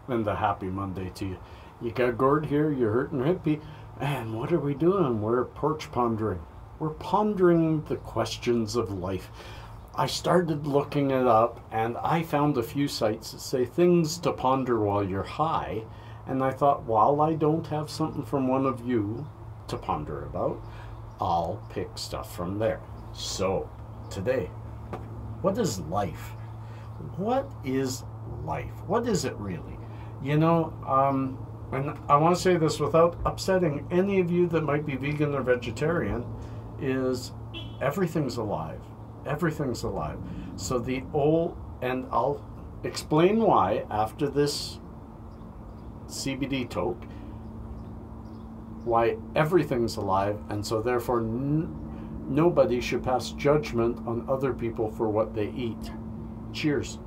and a happy Monday to you. You got Gord here, you're hurting hippie, and what are we doing? We're porch pondering. We're pondering the questions of life. I started looking it up, and I found a few sites that say things to ponder while you're high, and I thought, while I don't have something from one of you to ponder about, I'll pick stuff from there. So, today, what is life? What is life? What is it really? You know, and I want to say this without upsetting any of you that might be vegan or vegetarian, is everything's alive. Everything's alive. So the old, and I'll explain why after this CBD talk, why everything's alive, and so therefore nobody should pass judgment on other people for what they eat. Cheers.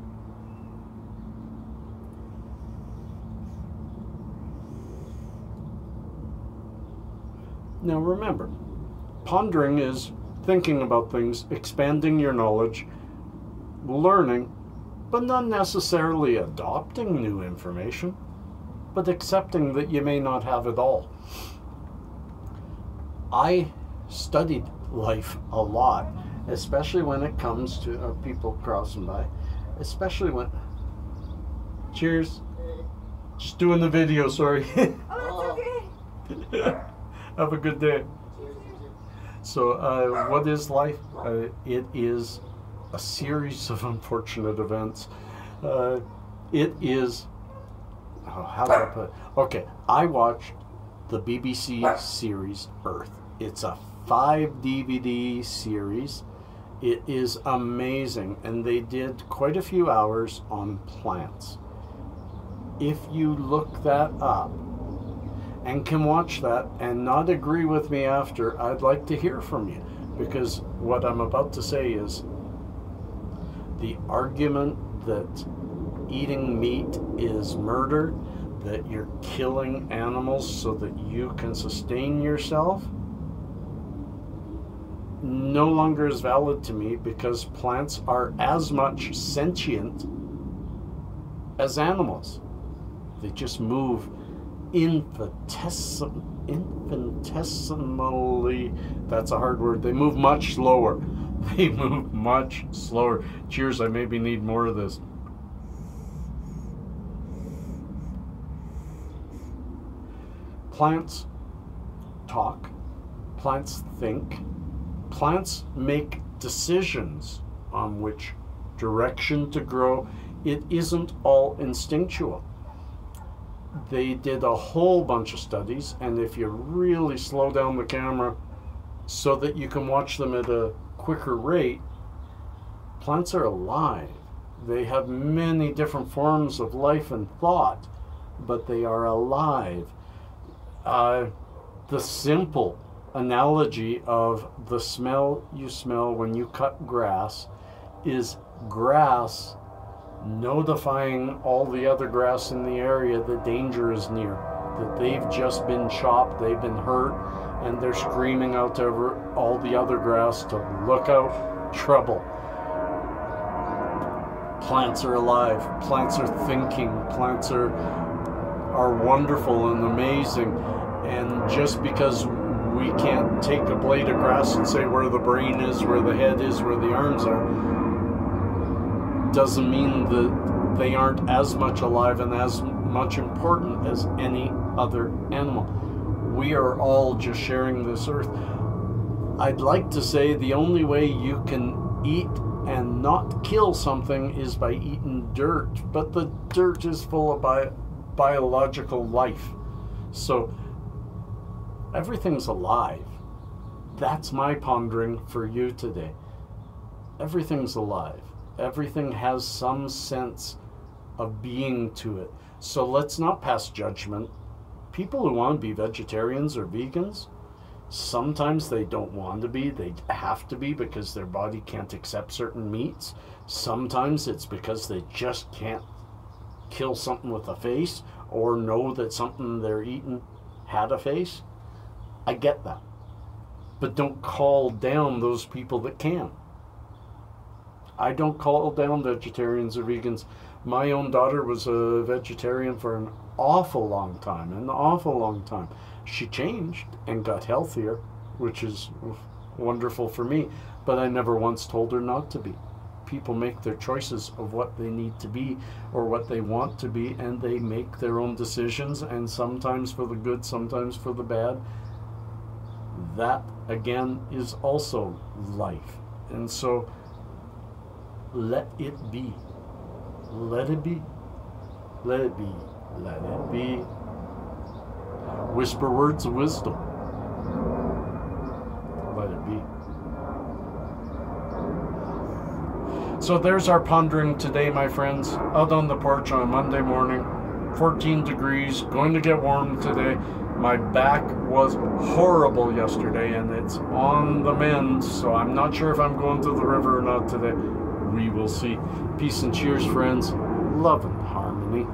Now remember, pondering is thinking about things, expanding your knowledge, learning, but not necessarily adopting new information, but accepting that you may not have it all. I studied life a lot, especially when it comes to people crossing by, especially when... Cheers. Just doing the video, sorry. Oh, it's okay. Have a good day. So, what is life? It is a series of unfortunate events. It is... Oh, how do I put it? Okay, I watched the BBC series Earth. It's a 5 DVD series. It is amazing, and they did quite a few hours on plants. If you look that up and can watch that and not agree with me after, I'd like to hear from you, because what I'm about to say is the argument that eating meat is murder, that you're killing animals so that you can sustain yourself, no longer is valid to me, because plants are as much sentient as animals. They just move infinitesimally, that's a hard word, they move much slower. They move much slower. Cheers, I maybe need more of this. Plants talk, plants think, plants make decisions on which direction to grow. It isn't all instinctual. They did a whole bunch of studies, and if you really slow down the camera so that you can watch them at a quicker rate, plants are alive. They have many different forms of life and thought, but they are alive. The simple analogy of the smell you smell when you cut grass is grass notifying all the other grass in the area that danger is near, that they've just been chopped, they've been hurt, and they're screaming out over all the other grass to look out, trouble. Plants are alive, plants are thinking, plants are wonderful and amazing, and just because we can't take a blade of grass and say where the brain is, where the head is, where the arms are, doesn't mean that they aren't as much alive and as much important as any other animal. We are all just sharing this earth. I'd like to say the only way you can eat and not kill something is by eating dirt, but the dirt is full of biological life. So everything's alive. That's my pondering for you today. Everything's alive. Everything has some sense of being to it. So let's not pass judgment. People who want to be vegetarians or vegans, sometimes they don't want to be. They have to be because their body can't accept certain meats. Sometimes it's because they just can't kill something with a face or know that something they're eating had a face. I get that. But don't call down those people that can. I don't call down vegetarians or vegans. My own daughter was a vegetarian for an awful long time. She changed and got healthier, which is wonderful for me, but I never once told her not to be. People make their choices of what they need to be or what they want to be, and they make their own decisions, and sometimes for the good, sometimes for the bad. That, again, is also life. And so, let it be. Let it be. Let it be. Let it be. Whisper words of wisdom. Let it be. So there's our pondering today, my friends. Out on the porch on a Monday morning. 14 degrees. Going to get warm today. My back was horrible yesterday, and it's on the mend. So I'm not sure if I'm going to the river or not today. We will see. Peace and cheers, friends. Love and harmony.